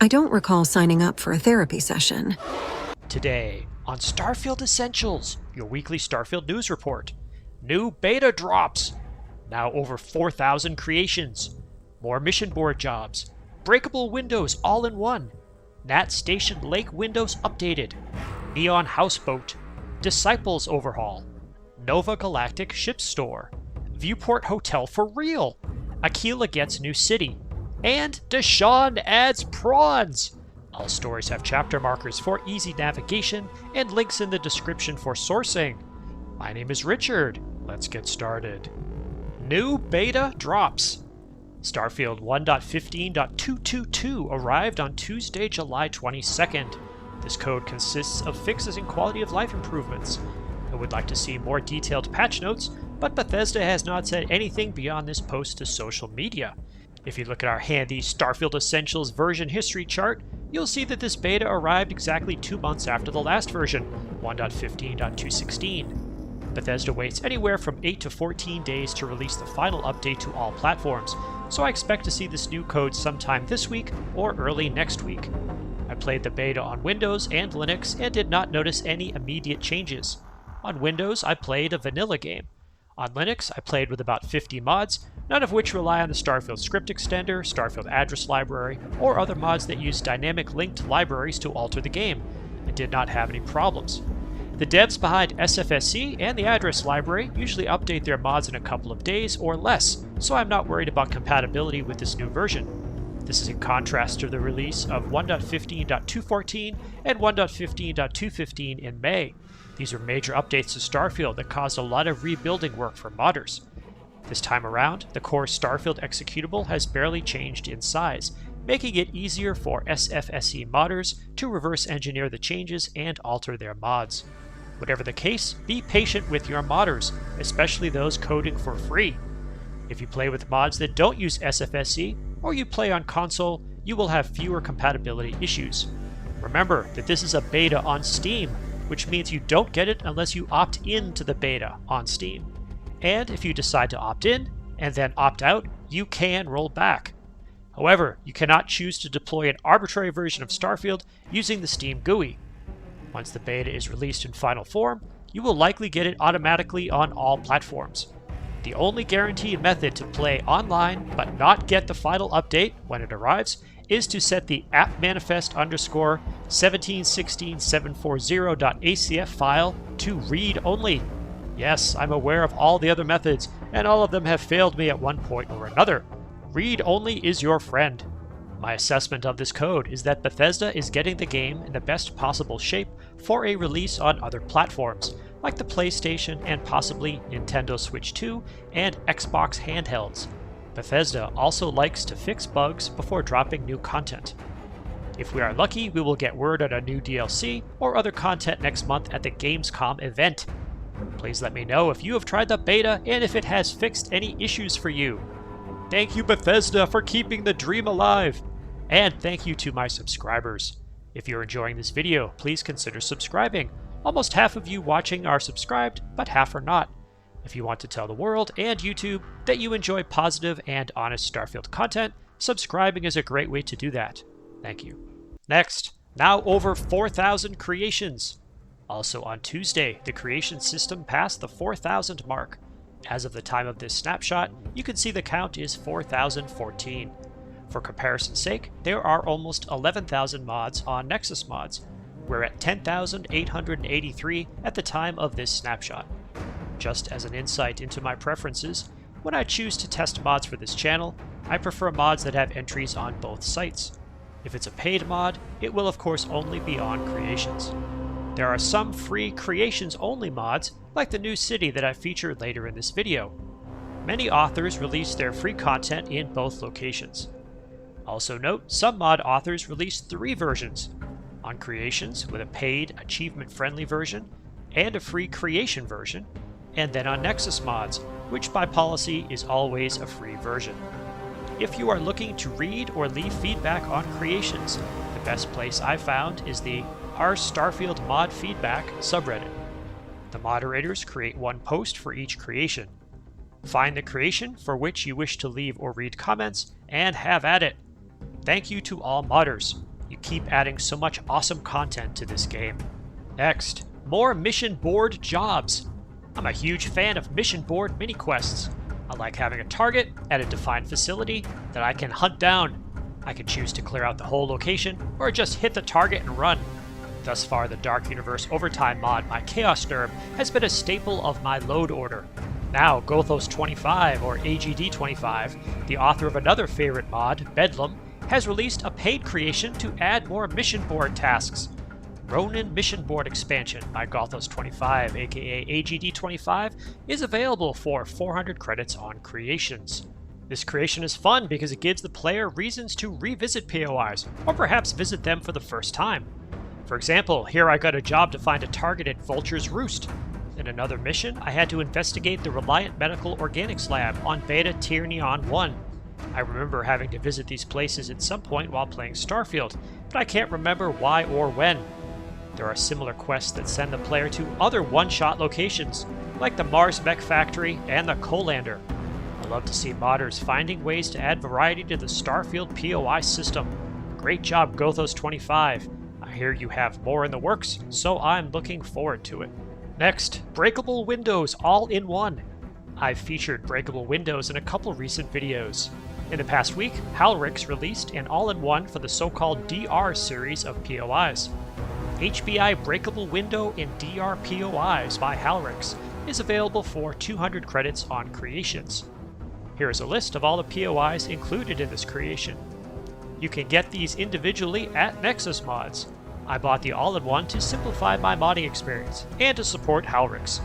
I don't recall signing up for a therapy session. Today on Starfield Essentials, your weekly Starfield news report. New beta drops. Now over 4,000 creations. More mission board jobs. Breakable windows all in one. Nat Station Lake windows updated. Neon Houseboat. Disciples Overhaul. Nova Galactic ship store. Viewport Hotel for real. Akila gets new city. And Deshawn adds prawns. All stories have chapter markers for easy navigation and links in the description for sourcing. My name is Richard. Let's get started. New beta drops. Starfield 1.15.222 arrived on Tuesday, July 22nd. This code consists of fixes and quality of life improvements. I would like to see more detailed patch notes, but Bethesda has not said anything beyond this post to social media. If you look at our handy Starfield Essentials version history chart, you'll see that this beta arrived exactly 2 months after the last version, 1.15.216. Bethesda waits anywhere from 8 to 14 days to release the final update to all platforms, so I expect to see this new code sometime this week or early next week. I played the beta on Windows and Linux and did not notice any immediate changes. On Windows, I played a vanilla game. On Linux, I played with about 50 mods, none of which rely on the Starfield script extender, Starfield address library, or other mods that use dynamic linked libraries to alter the game, and did not have any problems. The devs behind SFSC and the address library usually update their mods in a couple of days or less, so I'm not worried about compatibility with this new version. This is in contrast to the release of 1.15.214 and 1.15.215 in May. These are major updates to Starfield that caused a lot of rebuilding work for modders. This time around, the core Starfield executable has barely changed in size, making it easier for SFSE modders to reverse engineer the changes and alter their mods. Whatever the case, be patient with your modders, especially those coding for free. If you play with mods that don't use SFSE, or you play on console, you will have fewer compatibility issues. Remember that this is a beta on Steam, which means you don't get it unless you opt in to the beta on Steam. And if you decide to opt in, and then opt out, you can roll back. However, you cannot choose to deploy an arbitrary version of Starfield using the Steam GUI. Once the beta is released in final form, you will likely get it automatically on all platforms. The only guaranteed method to play online but not get the final update when it arrives is to set the app-1716.740.acf file to read only. Yes, I'm aware of all the other methods, and all of them have failed me at one point or another. Read only is your friend. My assessment of this code is that Bethesda is getting the game in the best possible shape for a release on other platforms, like the PlayStation and possibly Nintendo Switch 2 and Xbox handhelds. Bethesda also likes to fix bugs before dropping new content. If we are lucky, we will get word on a new DLC or other content next month at the Gamescom event. Please let me know if you have tried the beta and if it has fixed any issues for you. Thank you, Bethesda, for keeping the dream alive! And thank you to my subscribers. If you're enjoying this video, please consider subscribing. Almost half of you watching are subscribed, but half are not. If you want to tell the world and YouTube that you enjoy positive and honest Starfield content, subscribing is a great way to do that. Thank you. Next, now over 4,000 creations. Also on Tuesday, the creation system passed the 4,000 mark. As of the time of this snapshot, you can see the count is 4,014. For comparison's sake, there are almost 11,000 mods on Nexus Mods. We're at 10,883 at the time of this snapshot. Just as an insight into my preferences, when I choose to test mods for this channel, I prefer mods that have entries on both sites. If it's a paid mod, it will of course only be on Creations. There are some free Creations-only mods, like the new city that I feature later in this video. Many authors release their free content in both locations. Also note, some mod authors release 3 versions: on Creations with a paid, achievement-friendly version, and a free creation version, and then on Nexus Mods, which by policy is always a free version. If you are looking to read or leave feedback on Creations, the best place I've found is the r Starfield Mod Feedback subreddit. The moderators create one post for each creation. Find the creation for which you wish to leave or read comments, and have at it. thank you to all modders. You keep adding so much awesome content to this game. Next, more mission board jobs. I'm a huge fan of mission board mini quests. I like having a target at a defined facility that I can hunt down. I can choose to clear out the whole location or just hit the target and run. Thus far, the Dark Universe Overtime mod by Chaos Derb has been a staple of my load order. Now, Gothos25 or AGD25, the author of another favorite mod, Bedlam, has released a paid creation to add more mission board tasks. Ronin Mission Board Expansion by Gothos25, aka AGD25, is available for 400 credits on creations. This creation is fun because it gives the player reasons to revisit POIs, or perhaps visit them for the first time. For example, here I got a job to find a target at Vulture's Roost. In another mission, I had to investigate the Reliant Medical Organics Lab on Beta Tier Neon 1. I remember having to visit these places at some point while playing Starfield, but I can't remember why or when. There are similar quests that send the player to other one-shot locations, like the Mars Mech Factory and the Colander. I love to see modders finding ways to add variety to the Starfield POI system. Great job, Gothos25. I hear you have more in the works, so I'm looking forward to it. Next, breakable windows all in one. I've featured breakable windows in a couple recent videos. In the past week, Halrixx released an all-in-one for the so-called DR series of POIs. HBI Breakable Window in DR POIs by Halrixx is available for 200 credits on creations. Here is a list of all the POIs included in this creation. You can get these individually at Nexus Mods. I bought the all-in-one to simplify my modding experience and to support Halrixx.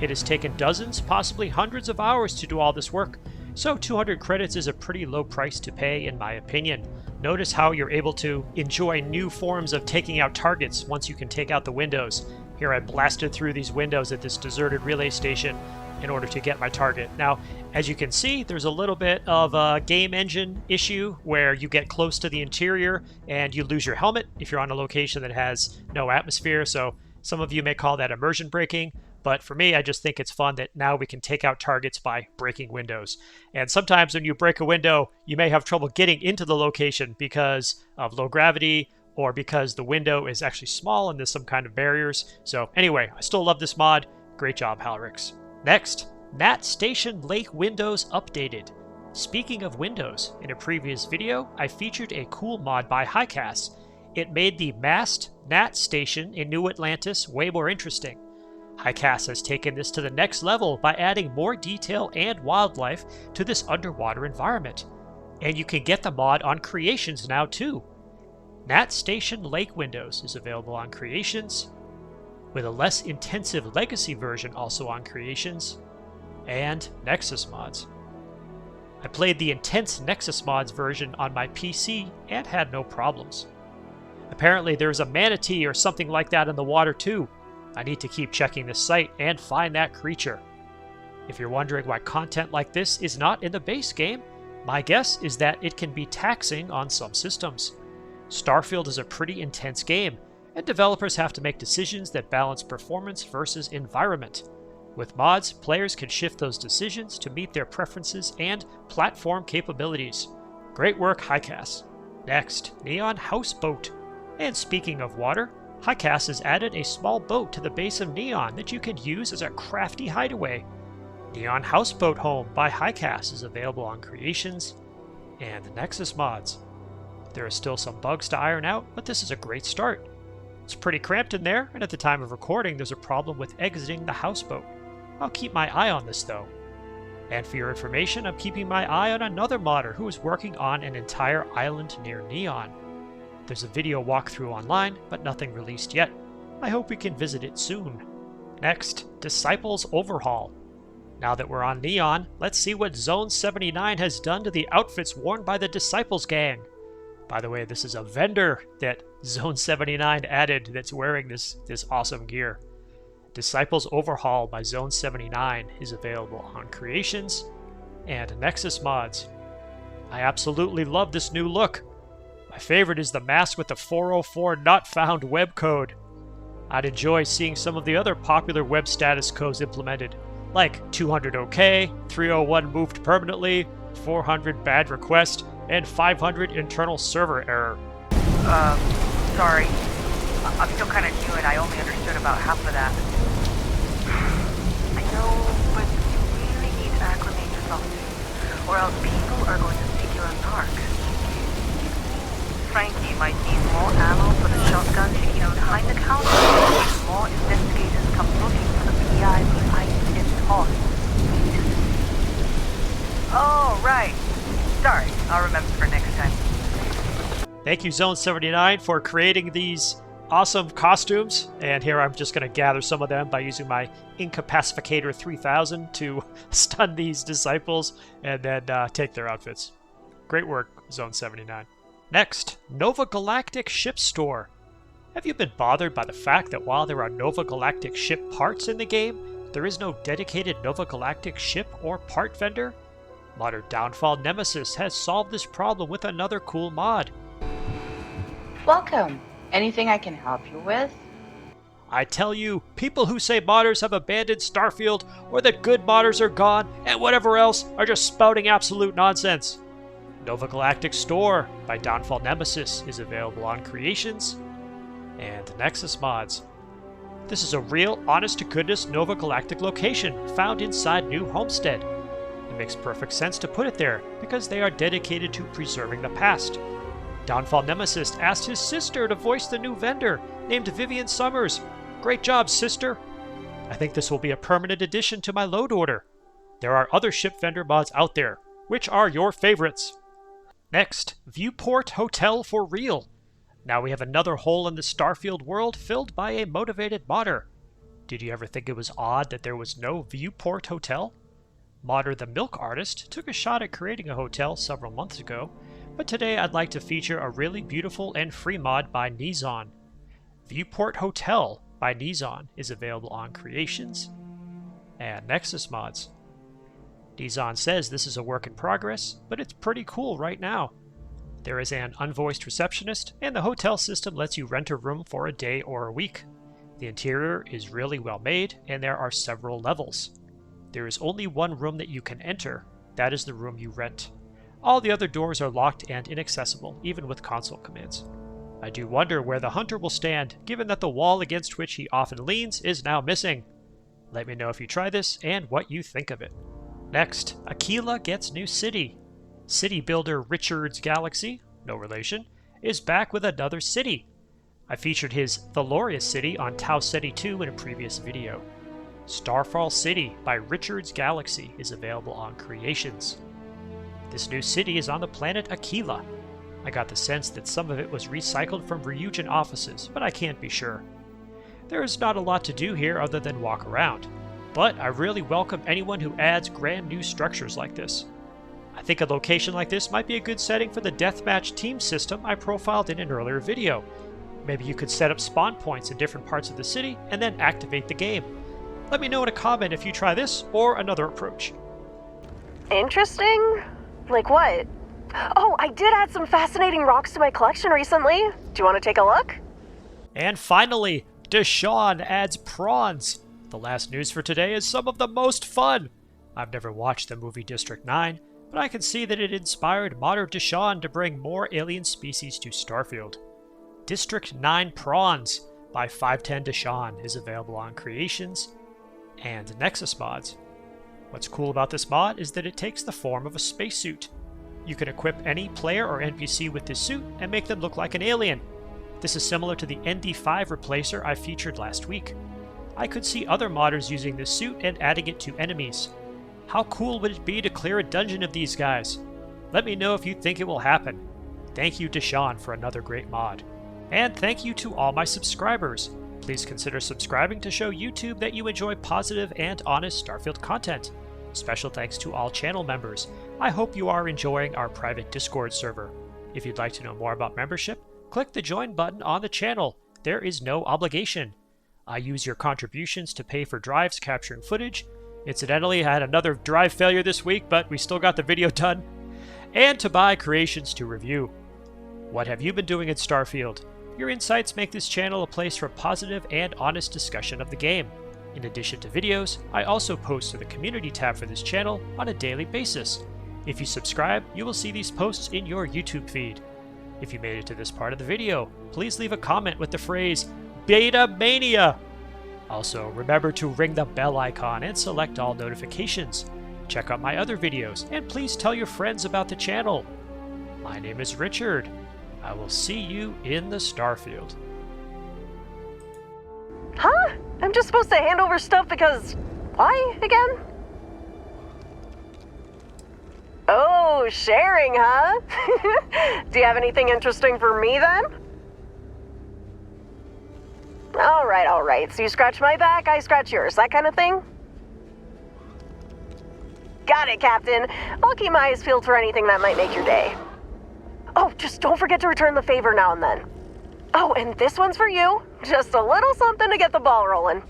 It has taken dozens, possibly hundreds of hours to do all this work, so 200 credits is a pretty low price to pay in my opinion. Notice how you're able to enjoy new forms of taking out targets once you can take out the windows. Here I blasted through these windows at this deserted relay station in order to get my target. Now, as you can see, there's a little bit of a game engine issue where you get close to the interior and you lose your helmet if you're on a location that has no atmosphere, so some of you may call that immersion breaking. But for me, I just think it's fun that now we can take out targets by breaking windows. And sometimes when you break a window, you may have trouble getting into the location because of low gravity or because the window is actually small and there's some kind of barriers. So anyway, I still love this mod. Great job, Halrixx. Next, Nat Station Lake Windows updated. Speaking of windows, in a previous video, I featured a cool mod by Hycas. It made the masked Nat Station in New Atlantis way more interesting. Hycas has taken this to the next level by adding more detail and wildlife to this underwater environment. And you can get the mod on Creations now too. Nat Station Lake Windows is available on Creations, with a less intensive Legacy version also on Creations, and Nexus Mods. I played the intense Nexus Mods version on my PC and had no problems. Apparently there's a manatee or something like that in the water too. I need to keep checking the site and find that creature. If you're wondering why content like this is not in the base game, my guess is that it can be taxing on some systems. Starfield is a pretty intense game, and developers have to make decisions that balance performance versus environment. With mods, players can shift those decisions to meet their preferences and platform capabilities. Great work, Hycas. Next, Neon Houseboat. And speaking of water, Hycas has added a small boat to the base of Neon that you can use as a crafty hideaway. Neon Houseboat Home by Hycas is available on Creations and Nexus Mods. There are still some bugs to iron out, but this is a great start. It's pretty cramped in there, and at the time of recording there's a problem with exiting the houseboat. I'll keep my eye on this though. And for your information, I'm keeping my eye on another modder who is working on an entire island near Neon. There's a video walkthrough online, but nothing released yet. I hope we can visit it soon. Next, Disciples Overhaul. Now that we're on Neon, let's see what Zone 79 has done to the outfits worn by the Disciples gang. By the way, this is a vendor that Zone 79 added that's wearing this awesome gear. Disciples Overhaul by Zone 79 is available on Creations and Nexus Mods. I absolutely love this new look. My favorite is the mask with the 404 not found web code. I'd enjoy seeing some of the other popular web status codes implemented, like 200 OK, 301 moved permanently, 400 bad request, and 500 internal server error. Sorry. I'm still kind of new and I only understood about half of that. I know, but you really need to acclimate yourself soon, or else people are going to think you're a narc. Frankie might need more ammo for the shotgun behind the counter if more investigators come looking for the PI behind his horse. Oh, right. Sorry, I'll remember for next time. Thank you, Zone 79, for creating these awesome costumes. And here I'm just going to gather some of them by using my Incapacificator 3000 to stun these disciples and then take their outfits. Great work, Zone 79. Next, Nova Galactic Ship Store. Have you been bothered by the fact that while there are Nova Galactic ship parts in the game, there is no dedicated Nova Galactic ship or part vendor? Modder Downfall Nemesis has solved this problem with another cool mod. Welcome. Anything I can help you with? I tell you, people who say modders have abandoned Starfield or that good modders are gone and whatever else are just spouting absolute nonsense. Nova Galactic Store by Downfall Nemesis is available on Creations and Nexus Mods. This is a real, honest-to-goodness Nova Galactic location found inside New Homestead. It makes perfect sense to put it there because they are dedicated to preserving the past. Downfall Nemesis asked his sister to voice the new vendor, named Vivian Summers. Great job, sister! I think this will be a permanent addition to my load order. There are other ship vendor mods out there. Which are your favorites? Next, Viewport Hotel for real. Now we have another hole in the Starfield world filled by a motivated modder. Did you ever think it was odd that there was no Viewport Hotel? Modder the Milk Artist took a shot at creating a hotel several months ago, but today I'd like to feature a really beautiful and free mod by Nizon. Viewport Hotel by Nizon is available on Creations and Nexus Mods. Nizon says this is a work in progress, but it's pretty cool right now. There is an unvoiced receptionist, and the hotel system lets you rent a room for a day or a week. The interior is really well made, and there are several levels. There is only one room that you can enter. That is the room you rent. All the other doors are locked and inaccessible, even with console commands. I do wonder where the hunter will stand, given that the wall against which he often leans is now missing. Let me know if you try this and what you think of it. Next, Akila gets new city. City builder Richard's Galaxy, no relation, is back with another city. I featured his Thalorius City on Tau Ceti 2 in a previous video. Starfall City by Richard's Galaxy is available on Creations. This new city is on the planet Akila. I got the sense that some of it was recycled from Ryujin offices, but I can't be sure. There is not a lot to do here other than walk around, but I really welcome anyone who adds grand new structures like this. I think a location like this might be a good setting for the deathmatch team system I profiled in an earlier video. Maybe you could set up spawn points in different parts of the city and then activate the game. Let me know in a comment if you try this or another approach. Interesting? Like what? Oh, I did add some fascinating rocks to my collection recently. Do you want to take a look? And finally, Deshawn adds prawns. The last news for today is some of the most fun. I've never watched the movie District 9, but I can see that it inspired modder Deshawn to bring more alien species to Starfield. District 9 Prawns by 510 Deshawn is available on Creations and Nexus Mods. What's cool about this mod is that it takes the form of a spacesuit. You can equip any player or NPC with this suit and make them look like an alien. This is similar to the ND5 replacer I featured last week. I could see other modders using this suit and adding it to enemies. How cool would it be to clear a dungeon of these guys? Let me know if you think it will happen. Thank you Deshawn for another great mod. And thank you to all my subscribers. Please consider subscribing to show YouTube that you enjoy positive and honest Starfield content. Special thanks to all channel members. I hope you are enjoying our private Discord server. If you'd like to know more about membership, click the join button on the channel. There is no obligation. I use your contributions to pay for drives capturing footage. Incidentally, I had another drive failure this week, but we still got the video done. And to buy creations to review. What have you been doing in Starfield? Your insights make this channel a place for positive and honest discussion of the game. In addition to videos, I also post to the community tab for this channel on a daily basis. If you subscribe, you will see these posts in your YouTube feed. If you made it to this part of the video, please leave a comment with the phrase Beta Mania. Also, remember to ring the bell icon and select all notifications. Check out my other videos, and please tell your friends about the channel. My name is Richard. I will see you in the Starfield. Huh? I'm just supposed to hand over stuff because... why, again? Oh, sharing, huh? Do you have anything interesting for me, then? Alright. So you scratch my back, I scratch yours. That kind of thing? Got it, Captain. I'll keep my eyes peeled for anything that might make your day. Oh, just don't forget to return the favor now and then. Oh, and this one's for you. Just a little something to get the ball rolling.